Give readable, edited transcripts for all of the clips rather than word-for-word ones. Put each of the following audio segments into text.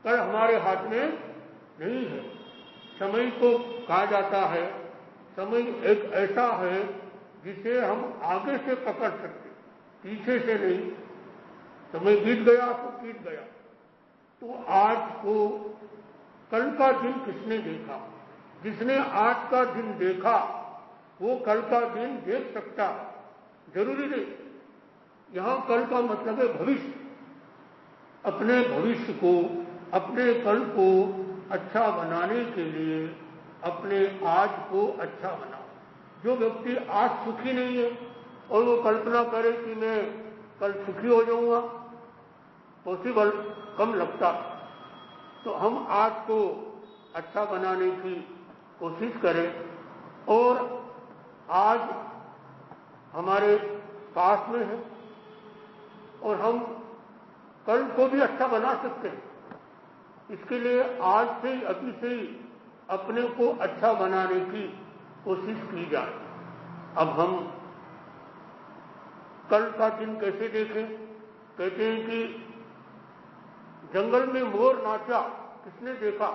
कल हमारे हाथ में नहीं है। समय को कहा जाता है, समय एक ऐसा है जिसे हम आगे से पकड़ सकते, पीछे से नहीं। समय बीत गया तो बीत गया। तो आज को कल का दिन किसने देखा? जिसने आज का दिन देखा वो कल का दिन देख सकता, जरूरी नहीं। यहां कल का मतलब है भविष्य। अपने भविष्य को, अपने कल को अच्छा बनाने के लिए अपने आज को अच्छा बनाओ। जो व्यक्ति आज सुखी नहीं है और वो कल्पना करे कि मैं कल सुखी हो जाऊंगा, पॉसिबल कम लगता। तो हम आज को अच्छा बनाने की कोशिश करें और आज हमारे पास में है और हम कल को भी अच्छा बना सकते हैं। इसके लिए आज से ही, अभी से ही अपने को अच्छा बनाने की कोशिश की जाए। अब हम कल का दिन कैसे देखें? कहते हैं कि जंगल में मोर नाचा, किसने देखा?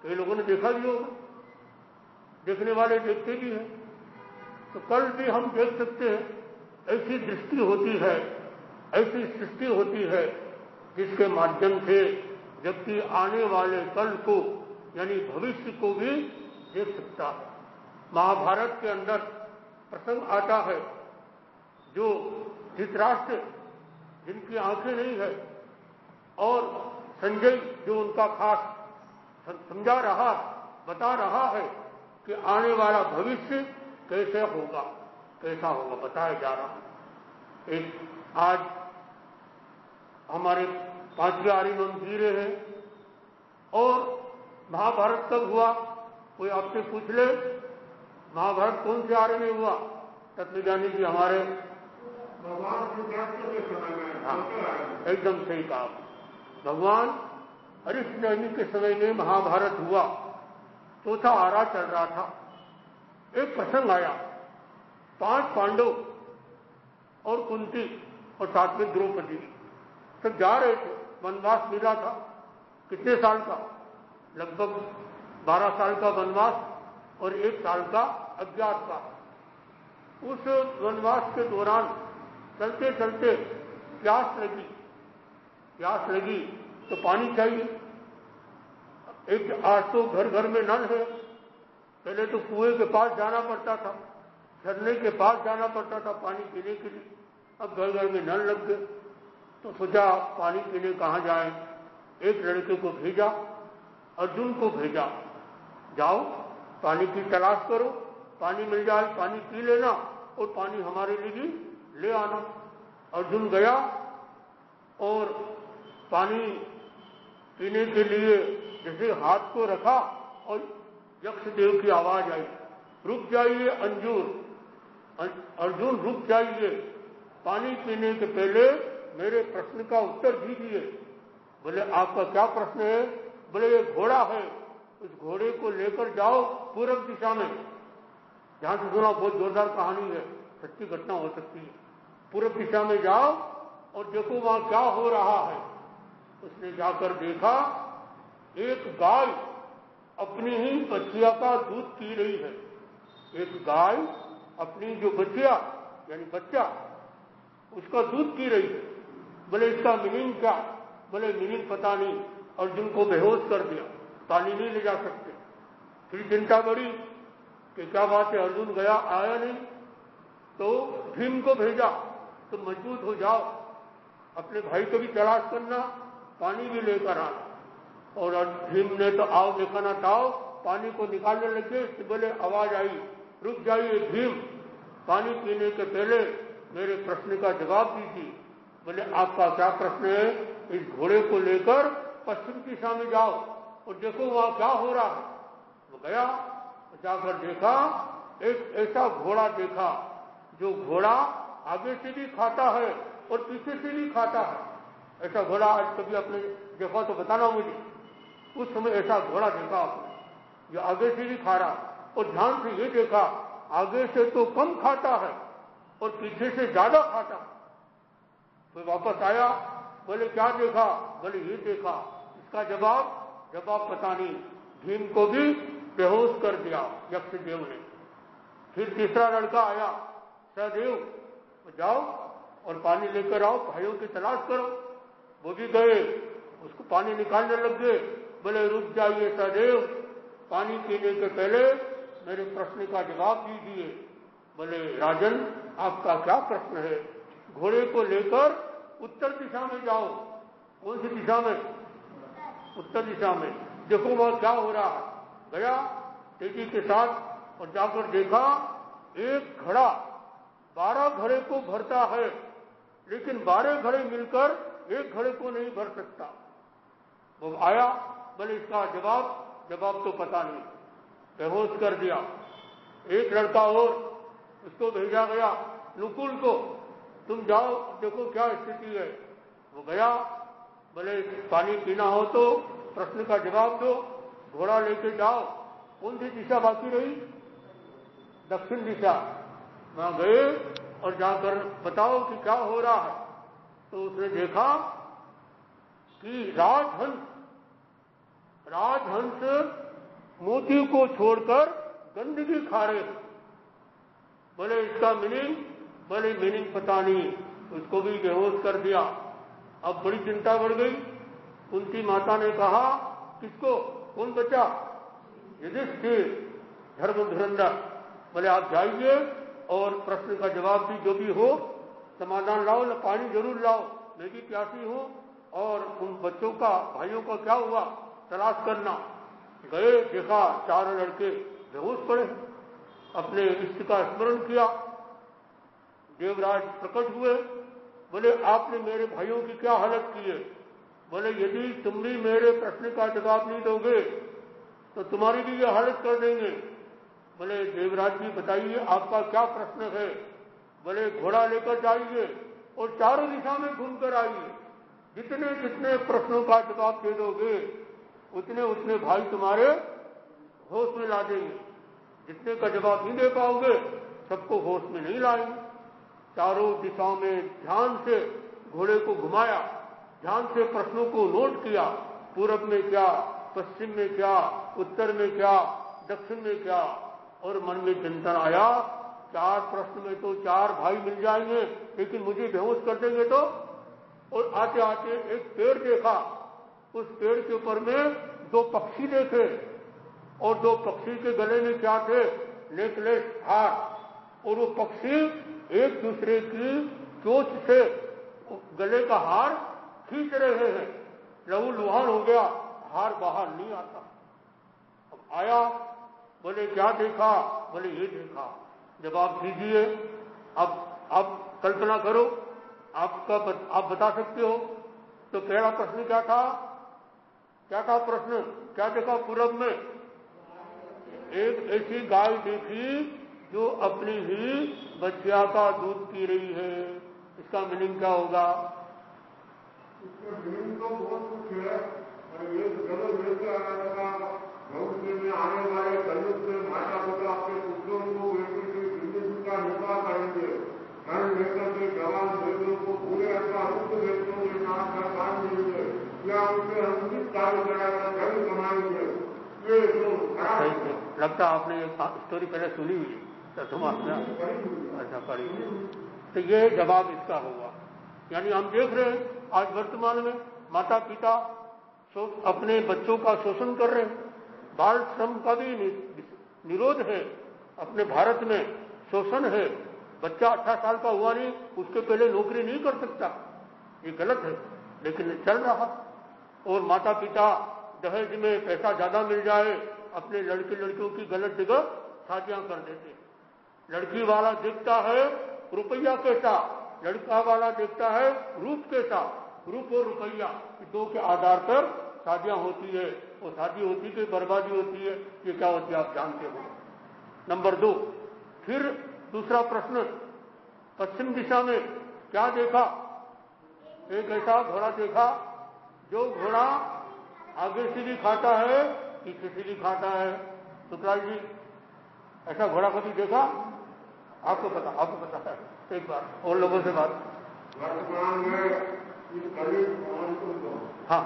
कई लोगों ने देखा भी होगा, देखने वाले देखते भी हैं। तो कल भी हम देख सकते हैं। ऐसी दृष्टि होती है, ऐसी सृष्टि होती है जिसके माध्यम से व्यक्ति आने वाले कल को यानी भविष्य को भी देख सकता है। महाभारत के अंदर प्रसंग आता है, जो धृतराष्ट्र जिनकी आंखें नहीं है और संजय जो उनका खास समझा रहा, बता रहा है कि आने वाला भविष्य कैसे होगा, कैसा होगा, बताया जा रहा है। एक आज हमारे 5वें आर्य में हम जी रहे हैं और महाभारत कब हुआ? कोई आपसे पूछ ले महाभारत कौन से आर्य में हुआ? तत्वज्ञानी जी हमारे भगवान के समय में। हाँ, एकदम सही कहा। भगवान हरिश्चंद्र के समय में महाभारत हुआ। चौथा आरा चल रहा था। एक प्रसंग आया, 5 पांडव और कुंती और साथ में द्रौपदी सब जा रहे थे। वनवास मिला था, कितने साल का? लगभग 12 साल का वनवास और 1 साल का अज्ञात का। उस वनवास के दौरान चलते चलते प्यास लगी तो पानी चाहिए। एक आज तो घर घर में नल है, पहले तो कुएं के पास जाना पड़ता था, झरने के पास जाना पड़ता था पानी पीने के लिए। अब घर घर में नल लग गए तो सोचा पानी पीने कहाँ जाए। एक लड़के को भेजा, अर्जुन को भेजा, जाओ पानी की तलाश करो, पानी मिल जाए पानी पी लेना और पानी हमारे लिए भी ले आना। अर्जुन गया और पानी पीने के लिए जैसे हाथ को रखा और यक्ष देव की आवाज आई, रुक जाइए अर्जुन रुक जाइए, पानी पीने के पहले मेरे प्रश्न का उत्तर दीजिए। बोले आपका क्या प्रश्न है? बोले ये घोड़ा है, उस घोड़े को लेकर जाओ पूर्व दिशा में। जहां से सुना बहुत जोरदार कहानी है, सच्ची घटना हो सकती है। पूर्व दिशा में जाओ और देखो वहां क्या हो रहा है। उसने जाकर देखा एक गाय अपनी ही बच्चिया का दूध पी रही है। एक गाय अपनी जो बच्चिया यानी बच्चा उसका दूध पी रही है। बोले इसका मीनिंग क्या? बोले मीनिंग पता नहीं, अर्जुन को बेहोश कर दिया, पानी नहीं ले जा सकते। फिर चिंता बढ़ी कि क्या बात है, अर्जुन गया आया नहीं। तो भीम को भेजा, तुम मजबूत हो जाओ, अपने भाई को भी तलाश करना, पानी भी लेकर आना। और भीम ने तो आओ दिखाना ताओ पानी को निकालने लगे। बोले आवाज आई, रुक जाइए भीम, पानी पीने के पहले मेरे प्रश्न का जवाब दीजिए। बोले आपका क्या प्रश्न है? इस घोड़े को लेकर पश्चिम दिशा में जाओ और देखो वहां क्या हो रहा है। वो गया, जाकर देखा एक ऐसा घोड़ा देखा जो घोड़ा आगे से भी खाता है और पीछे से भी खाता है। ऐसा घोड़ा आज कभी आपने देखा तो बताना मुझे। उस समय ऐसा घोड़ा देखा आपने जो आगे से भी खा रहा, और ध्यान से ये देखा आगे से तो कम खाता है और पीछे से ज्यादा खाता। तो वापस आया, बोले क्या देखा? बोले ये देखा, इसका जवाब पता नहीं। भीम को भी बेहोश कर दिया यक्षदेव ने। फिर तीसरा लड़का आया, सहदेव जाओ और पानी लेकर आओ, भाइयों की तलाश करो। वो भी गए, उसको पानी निकालने लग गए। बोले रुक जाइए सहदेव, पानी पीने के पहले मेरे प्रश्न का जवाब दीजिए। बोले राजन, आपका क्या प्रश्न है? घोड़े को लेकर उत्तर दिशा में जाओ। कौन सी दिशा में? उत्तर दिशा में। देखो वह क्या हो रहा है। गया तेजी के साथ और जाकर देखा एक घड़ा 12 घड़े को भरता है, लेकिन 12 घड़े मिलकर एक घड़े को नहीं भर सकता। वो आया, बोले इसका जवाब तो पता नहीं, बेहोश कर दिया। एक लड़का और, उसको भेजा गया नुकुल को, तुम जाओ देखो क्या स्थिति है। वो गया, बोले पानी पीना हो तो प्रश्न का जवाब दो, घोड़ा लेके जाओ। कौन सी दिशा बाकी रही? दक्षिण दिशा। वहां गए और जाकर बताओ कि क्या हो रहा है। तो उसने देखा कि राजहंस मोती को छोड़कर गंदगी खा रहे। बोले इसका मीनिंग पता नहीं, उसको भी बेहोश कर दिया। अब बड़ी चिंता बढ़ गई। कुंती माता ने कहा, किसको? कौन बचा? युधिष्ठिर, धर्म धुरंधर। बोले आप जाइए और प्रश्न का जवाब भी जो भी हो समाधान लाओ, न पानी जरूर लाओ, मैं भी प्यासी हूं, और उन बच्चों का, भाइयों का क्या हुआ तलाश करना। गए, देखा 4 लड़के बेहोश पड़े। अपने इष्ट का स्मरण किया। देवराज प्रकट हुए। बोले आपने मेरे भाइयों की क्या हालत की है? बोले यदि तुम भी मेरे प्रश्न का जवाब नहीं दोगे तो तुम्हारी भी ये हालत कर देंगे। बोले देवराज जी बताइए आपका क्या प्रश्न है? बोले घोड़ा लेकर जाइए और चारों दिशा में घूमकर आइए। जितने जितने प्रश्नों का जवाब दे दोगे उतने उतने भाई तुम्हारे होश में ला देंगे। जितने का जवाब नहीं दे पाओगे सबको होश में नहीं लाएंगे। चारों दिशाओं में ध्यान से घोड़े को घुमाया, ध्यान से प्रश्नों को नोट किया। पूरब में क्या, पश्चिम में क्या, उत्तर में क्या, दक्षिण में क्या, और मन में चिंतन आया 4 प्रश्न में तो 4 भाई मिल जाएंगे, लेकिन मुझे बेहोश कर देंगे तो। और आते आते एक पेड़ देखा, उस पेड़ के ऊपर में 2 पक्षी देखे, और 2 पक्षी के गले में क्या थे? नेकलेस, हार। और वो पक्षी एक दूसरे की चोंच से गले का हार खींच रहे हैं। लहू लुहान हो गया, हार बाहर नहीं आता। अब आया, बोले क्या देखा? बोले ये देखा। जवाब दीजिए। अब कल्पना करो, आप बता सकते हो। तो पहला प्रश्न क्या था? क्या था प्रश्न? क्या देखा पूरब में? एक ऐसी गाय देखी जो अपनी ही बच्चिया का दूध पी रही है। इसका मीनिंग क्या होगा? इसका मीनिंग तो बहुत कुछ है, और ये जरूर लेके आना था। भविष्य में आने वाले कलयुग में माता पिता अपने पुत्रों को बेटी की जिंदगी का निकाह करेंगे। धन लेकर के जवान बेटियों को पूरे अथवा रुद्ध बेटियों के साथ का काम देंगे, या उनसे अंकित कार्य कराकर धन कमाएंगे। ये जो लगता आपने एक स्टोरी पहले सुनी हुई है। अच्छा, पढ़ी। तो ये जवाब इसका होगा। यानी हम देख रहे हैं आज वर्तमान में माता पिता अपने बच्चों का शोषण कर रहे हैं। बाल श्रम का भी निरोध है अपने भारत में, शोषण है। बच्चा 18 साल का हुआ नहीं, उसके पहले नौकरी नहीं कर सकता। ये गलत है, लेकिन चल रहा। और माता पिता दहेज में पैसा ज्यादा मिल जाए, अपने लड़के लड़कियों की गलत जगह शादियां कर देते। लड़की वाला देखता है रुपया कैसा, लड़का वाला देखता है रूप कैसा। रूप और रुपया, 2 के आधार पर शादियां होती है। और शादी होती कि बर्बादी होती है, ये क्या होती है आप जानते हो। नंबर 2, फिर दूसरा प्रश्न, पश्चिम दिशा में क्या देखा? एक ऐसा घोड़ा देखा जो घोड़ा आगे से भी खाता है, पीछे से भी खाता है। सुखलाल जी, ऐसा घोड़ा कभी देखा? आपको पता है। एक बार और लोगों से बात। वर्तमान में हाँ,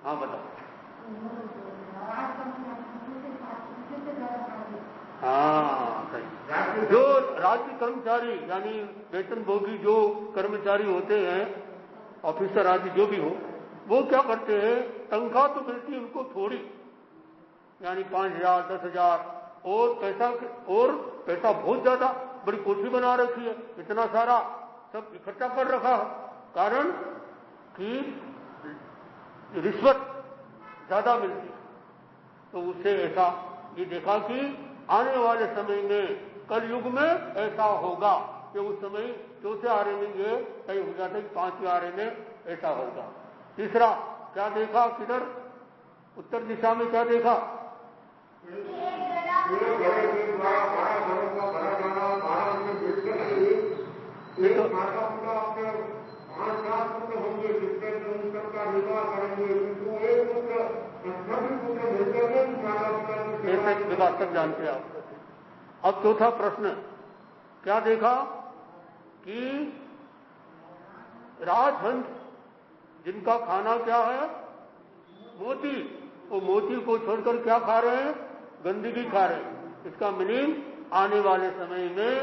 हाँ बताओ। हाँ सही। जो राज्य कर्मचारी यानी वेतनभोगी जो कर्मचारी होते हैं, ऑफिसर आदि जो भी हो, वो क्या करते हैं, तनख्वाह तो मिलती है उनको थोड़ी, यानी 5,000 10,000, और पैसा बहुत ज्यादा, बड़ी कोठी बना रखी है, इतना सारा सब इकट्ठा कर रखा है, कारण कि रिश्वत ज्यादा मिलती है। तो उससे ऐसा ये देखा कि आने वाले समय में, कल युग में ऐसा होगा कि उस समय चौथे आरे में ये तय हो जाता है कि 5वें आरे में ऐसा होगा। तीसरा क्या देखा, किधर उत्तर दिशा में क्या देखा, ऐसे विवाद सब जानते हैं आप। अब चौथा प्रश्न क्या देखा कि राजहंस जिनका खाना क्या है, मोती, वो मोती को छोड़कर क्या खा रहे हैं, गंदगी खा रहे हैं। इसका मीनिंग आने वाले समय में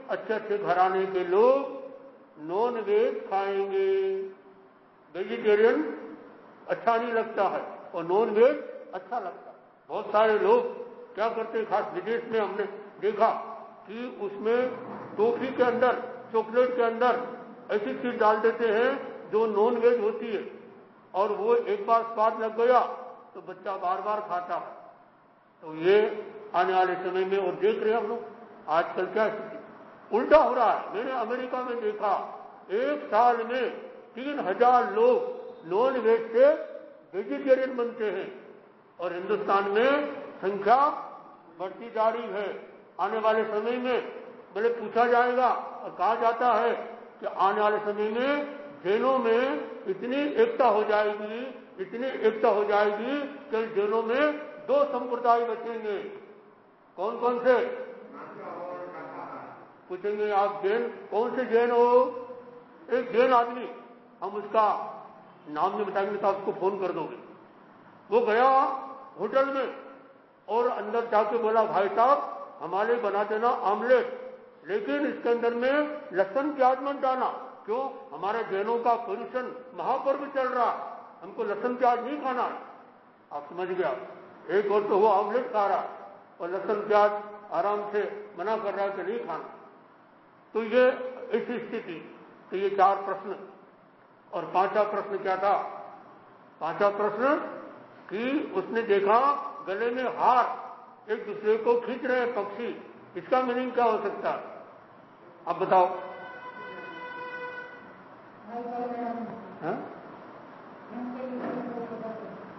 अच्छे अच्छे घराने के लोग नॉन वेज खाएंगे। वेजिटेरियन अच्छा नहीं लगता है और नॉन वेज अच्छा लगता है। बहुत सारे लोग क्या करते हैं, खास विदेश में हमने देखा कि उसमें टॉफी के अंदर, चॉकलेट के अंदर ऐसी चीज डाल देते हैं जो नॉन वेज होती है, और वो एक बार स्वाद लग गया तो बच्चा बार बार खाता है। तो ये आने वाले समय में, और देख रहे हैं हम लोग आजकल क्या स्थिति उल्टा हो रहा है। मैंने अमेरिका में देखा, एक साल में 3,000 लोग नॉन वेज से वेजिटेरियन बनते हैं, और हिंदुस्तान में संख्या बढ़ती जा रही है। आने वाले समय में भले पूछा जाएगा और कहा जाता है कि आने वाले समय में जैनों में इतनी एकता हो जाएगी, इतनी एकता हो जाएगी कि जैनों में 2 संप्रदाय बचेंगे। कौन कौन से? पूछेंगे आप जैन, कौन से जैन हो? एक जैन आदमी, हम उसका नाम नहीं बताएंगे तो आपको फोन कर दोगे। वो गया होटल में और अंदर जाके बोला, भाई साहब हमारे बना देना आमलेट, लेकिन इसके अंदर में लहसुन प्याज मत डालना। क्यों? हमारे जैनों का पर्युषण महापर्व चल रहा, हमको लहसुन प्याज नहीं खाना। आप समझ गया, एक और तो वो आमलेट खा रहा और लहसुन प्याज आराम से मना कर रहा है कि नहीं खाना। तो ये ऐसी स्थिति। तो ये 4 प्रश्न। और 5वां प्रश्न क्या था? 5वां प्रश्न कि उसने देखा गले में हार एक दूसरे को खींच रहे पक्षी। इसका मीनिंग क्या हो सकता है? अब बताओ।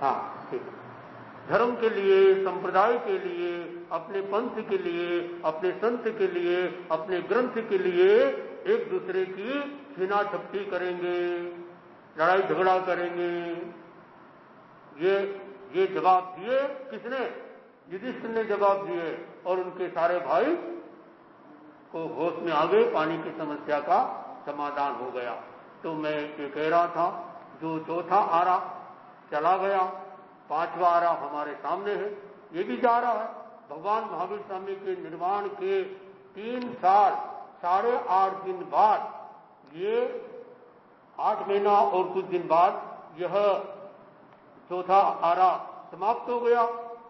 हाँ ठीक। धर्म के लिए, संप्रदाय के लिए, अपने पंथ के लिए, अपने संत के लिए, अपने ग्रंथ के लिए एक दूसरे की छीना झपटी करेंगे, लड़ाई झगड़ा करेंगे। ये जवाब दिए किसने? युधिष्ठिर ने जवाब दिए, और उनके सारे भाई को होश में आ गए, पानी की समस्या का समाधान हो गया। तो मैं ये कह रहा था, जो चौथा आरा चला गया, 5वां आरा हमारे सामने है, ये भी जा रहा है। भगवान महावीर स्वामी के निर्वाण के 3 साल 8.5 दिन बाद, ये 8 महीना और कुछ दिन बाद यह चौथा आरा समाप्त हो गया,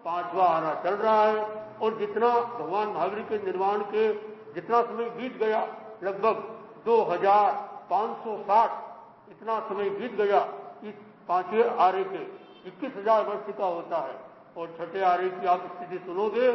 5वां आरा चल रहा है। और जितना भगवान महावीर के निर्वाण के जितना समय बीत गया, लगभग 2560 इतना समय बीत गया। इस 5वें आरे के 21,000 वर्ष का होता है, और छठे आरे की आप स्थिति सुनोगे